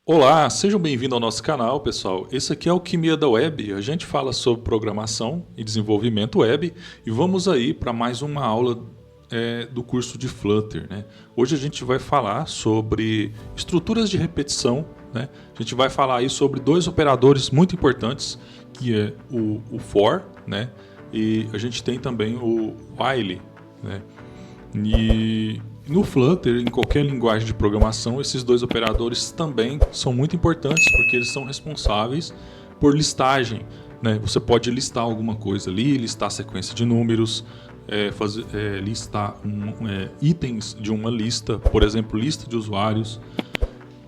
Olá, sejam bem-vindos ao nosso canal, pessoal. Esse aqui é o Alquimia da Web. A gente fala sobre programação e desenvolvimento web e vamos aí para mais uma aula do curso de Flutter, né? Hoje a gente vai falar sobre estruturas de repetição, né? A gente vai falar aí sobre dois operadores muito importantes, que é o for, né? E a gente tem também o while, né? E no Flutter, em qualquer linguagem de programação, esses dois operadores também são muito importantes porque eles são responsáveis por listagem, né? Você pode listar alguma coisa ali, listar sequência de números, listar itens de uma lista, por exemplo, lista de usuários.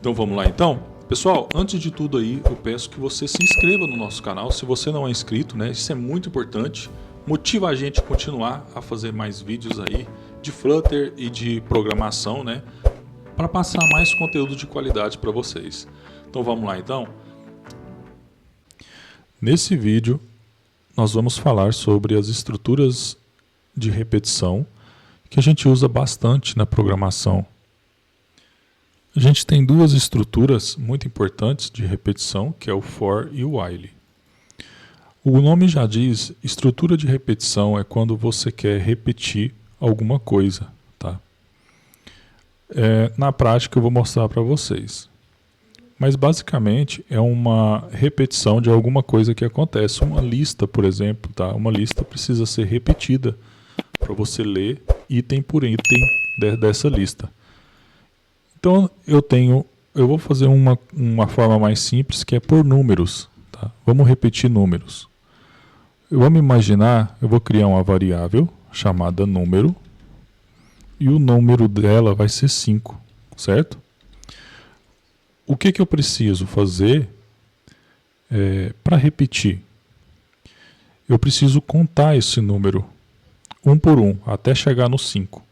Então vamos lá então? Pessoal, antes de tudo aí, eu peço que você se inscreva no nosso canal, se você não é inscrito, né? Isso é muito importante, motiva a gente a continuar a fazer mais vídeos aí de Flutter e de programação, né, para passar mais conteúdo de qualidade para vocês. Então vamos lá então. Nesse vídeo nós vamos falar sobre as estruturas de repetição que a gente usa bastante na programação. A gente tem duas estruturas muito importantes de repetição, que é o for e o while. O nome já diz, estrutura de repetição é quando você quer repetir alguma coisa, tá? Na prática eu vou mostrar para vocês. Mas basicamente é uma repetição de alguma coisa que acontece. Uma lista, por exemplo, tá? Uma lista precisa ser repetida para você ler item por item dessa lista. Então eu vou fazer uma forma mais simples, que é por números, tá? Vamos repetir números. Vamos imaginar, eu vou criar uma variável chamada número, e o número dela vai ser 5, certo? O que eu preciso fazer para repetir? Eu preciso contar esse número, um por um, até chegar no 5.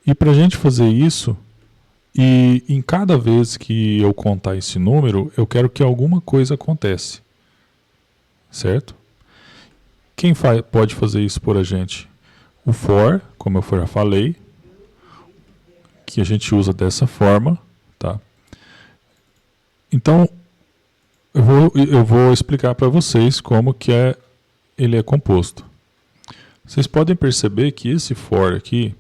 E para a gente fazer isso, e em cada vez que eu contar esse número, eu quero que alguma coisa aconteça, certo? Quem pode fazer isso por a gente? O for, como eu já falei, que a gente usa dessa forma, tá? Então, eu vou explicar para vocês como que ele é composto. Vocês podem perceber que esse for aqui,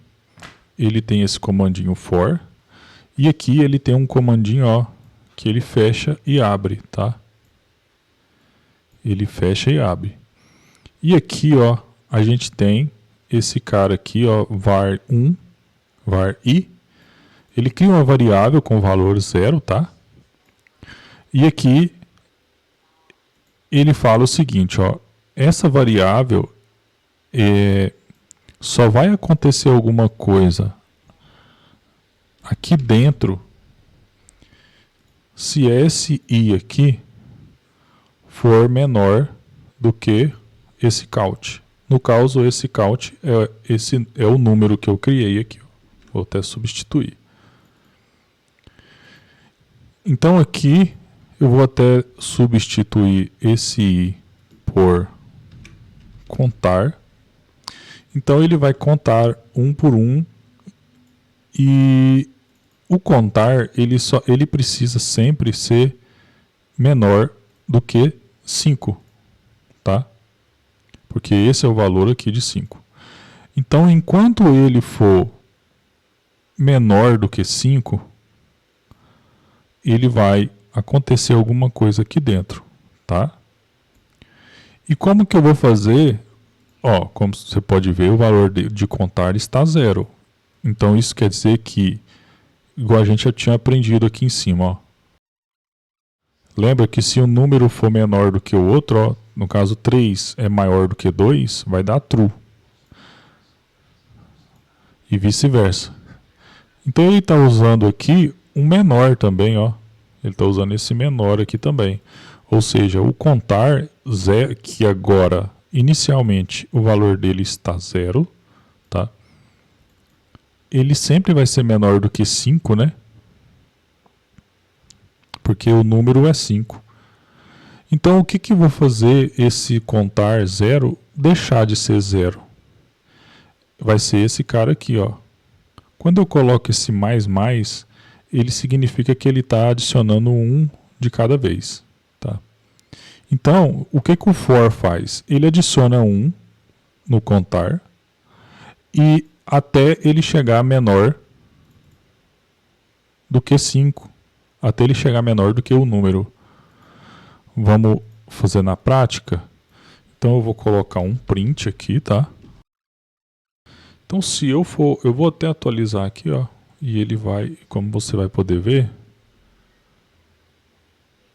ele tem esse comandinho for, e aqui ele tem um comandinho, ó, que ele fecha e abre, tá? Ele fecha e abre. E aqui, ó, a gente tem esse cara aqui, ó, var1, var_i. Ele cria uma variável com valor 0, tá? E aqui ele fala o seguinte, ó, essa variável só vai acontecer alguma coisa aqui dentro se esse i aqui for menor do que esse count. No caso, esse count é o número que eu criei aqui. Vou até substituir. Então aqui eu vou até substituir esse i por contar. Então ele vai contar um por um, e o contar ele precisa sempre ser menor do que 5, tá? Porque esse é o valor aqui de 5. Então, enquanto ele for menor do que 5, ele vai acontecer alguma coisa aqui dentro, tá? E como que eu vou fazer? Ó, como você pode ver, o valor de contar está 0. Então, isso quer dizer que, igual a gente já tinha aprendido aqui em cima, ó. Lembra que se um número for menor do que o outro, ó, no caso 3 é maior do que 2, vai dar true. E vice-versa. Então ele está usando aqui um menor também, ó. Ele está usando esse menor aqui também. Ou seja, o contar, que agora, inicialmente, o valor dele está 0, tá? Ele sempre vai ser menor do que 5, né? Porque o número é 5. Então, o que eu vou fazer esse contar 0 deixar de ser 0? Vai ser esse cara aqui, ó. Quando eu coloco esse mais, ele significa que ele está adicionando 1 de cada vez. Tá? Então, o que o for faz? Ele adiciona 1 no contar e até ele chegar menor do que 5. Até ele chegar menor do que o número. Vamos fazer na prática? Então eu vou colocar um print aqui, tá? Então se eu vou até atualizar aqui, ó, e ele vai, como você vai poder ver,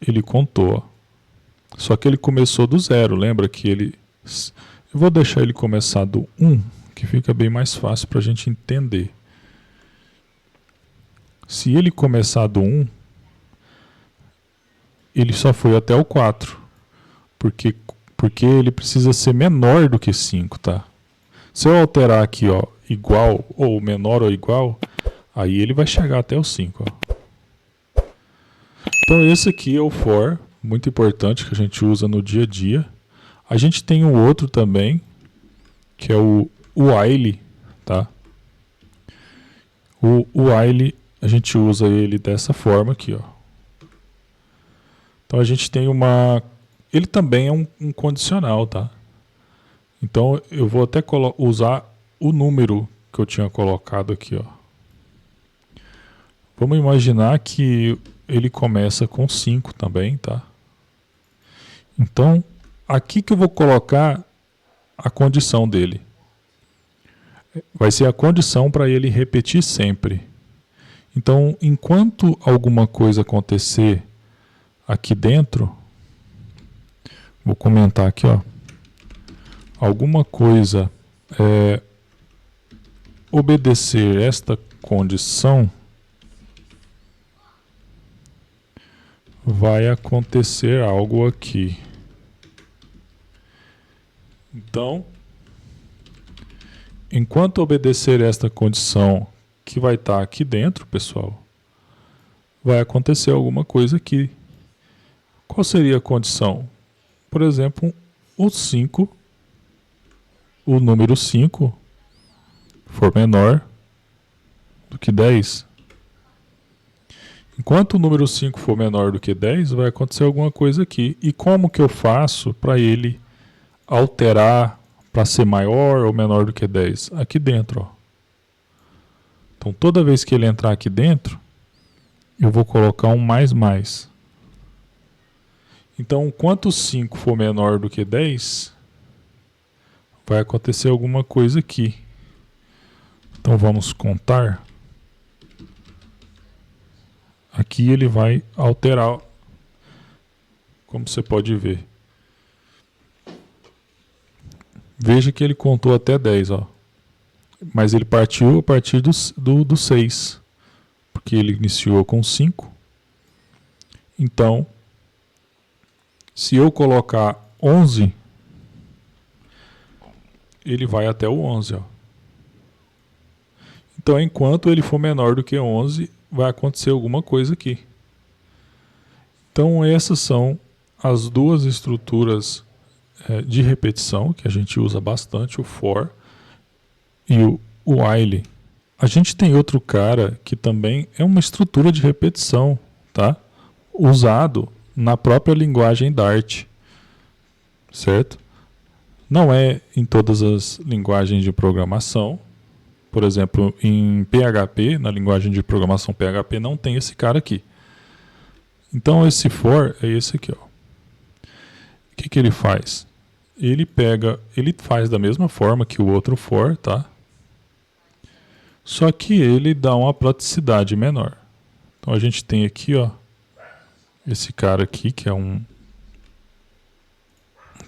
ele contou, ó. Só que ele começou do 0, lembra que ele... Eu vou deixar ele começar do 1, que fica bem mais fácil para a gente entender. Se ele começar do 1, ele só foi até o 4, porque ele precisa ser menor do que 5, tá? Se eu alterar aqui, ó, igual, ou menor ou igual, aí ele vai chegar até o 5, ó. Então esse aqui é o for, muito importante, que a gente usa no dia a dia. A gente tem um outro também, que é o while, tá? O while, a gente usa ele dessa forma aqui, ó. Então a gente tem uma... Ele também é um condicional, tá? Então eu vou até usar o número que eu tinha colocado aqui, ó. Vamos imaginar que ele começa com 5 também, tá? Então, aqui que eu vou colocar a condição dele. Vai ser a condição para ele repetir sempre. Então, enquanto alguma coisa acontecer aqui dentro, vou comentar aqui, ó. Alguma coisa obedecer esta condição, vai acontecer algo aqui. Então, enquanto obedecer esta condição que vai estar aqui dentro, pessoal, vai acontecer alguma coisa aqui. Qual seria a condição? Por exemplo, o número 5 for menor do que 10. Enquanto o número 5 for menor do que 10, vai acontecer alguma coisa aqui. E como que eu faço para ele alterar para ser maior ou menor do que 10? Aqui dentro, ó. Então toda vez que ele entrar aqui dentro, eu vou colocar um mais. Então, enquanto o 5 for menor do que 10, vai acontecer alguma coisa aqui. Então vamos contar. Aqui ele vai alterar, como você pode ver. Veja que ele contou até 10, ó. Mas ele partiu a partir do 6, porque ele iniciou com 5. Então, se eu colocar 11, ele vai até o 11, ó. Então, enquanto ele for menor do que 11, vai acontecer alguma coisa aqui. Então, essas são as duas estruturas de repetição que a gente usa bastante, o for e o while. A gente tem outro cara que também é uma estrutura de repetição, tá? Usado na própria linguagem Dart, certo? Não é em todas as linguagens de programação. Por exemplo, em PHP, na linguagem de programação PHP, não tem esse cara aqui. Então esse for é esse aqui, ó. O que ele faz? Ele faz da mesma forma que o outro for, tá? Só que ele dá uma praticidade menor. Então a gente tem aqui, ó, esse cara aqui que é um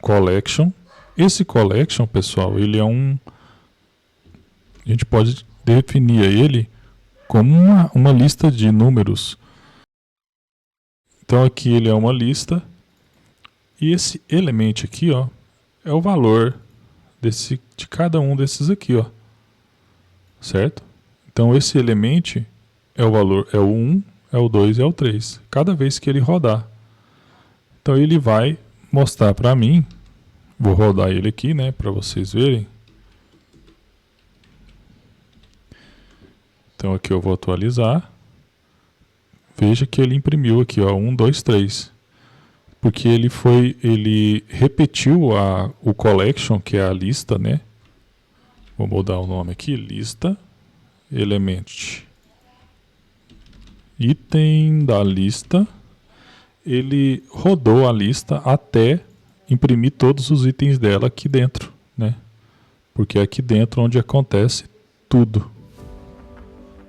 collection. Esse collection, pessoal, ele é a gente pode definir ele como uma lista de números. Então aqui ele é uma lista e esse elemento aqui, ó, é o valor de cada um desses aqui, ó. Certo? Então esse elemento é o valor, é o 1, é o 2 e é o 3. Cada vez que ele rodar. Então ele vai mostrar para mim, vou rodar ele aqui, né, para vocês verem. Então aqui eu vou atualizar. Veja que ele imprimiu aqui, ó, 1, 2, 3. Porque ele repetiu o collection, que é a lista, né? Vou mudar o nome aqui, lista, element, item da lista. Ele rodou a lista até imprimir todos os itens dela aqui dentro, né? Porque é aqui dentro onde acontece tudo.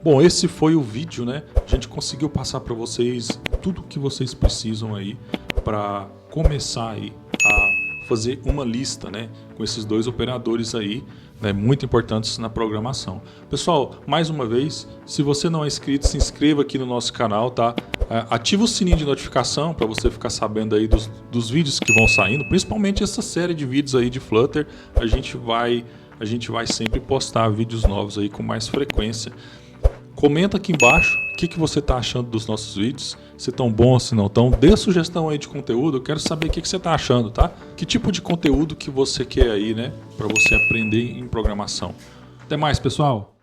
Bom, esse foi o vídeo, né? A gente conseguiu passar para vocês tudo que vocês precisam aí para começar aí a fazer uma lista, né? Com esses dois operadores aí, né? Muito importantes na programação. Pessoal, mais uma vez, se você não é inscrito, se inscreva aqui no nosso canal, tá? Ativa o sininho de notificação para você ficar sabendo aí dos vídeos que vão saindo, principalmente essa série de vídeos aí de Flutter. A gente vai sempre postar vídeos novos aí com mais frequência. Comenta aqui embaixo o que você está achando dos nossos vídeos, se estão bons, se não estão. Dê sugestão aí de conteúdo, eu quero saber o que você está achando, tá? Que tipo de conteúdo que você quer aí, né? Para você aprender em programação. Até mais, pessoal!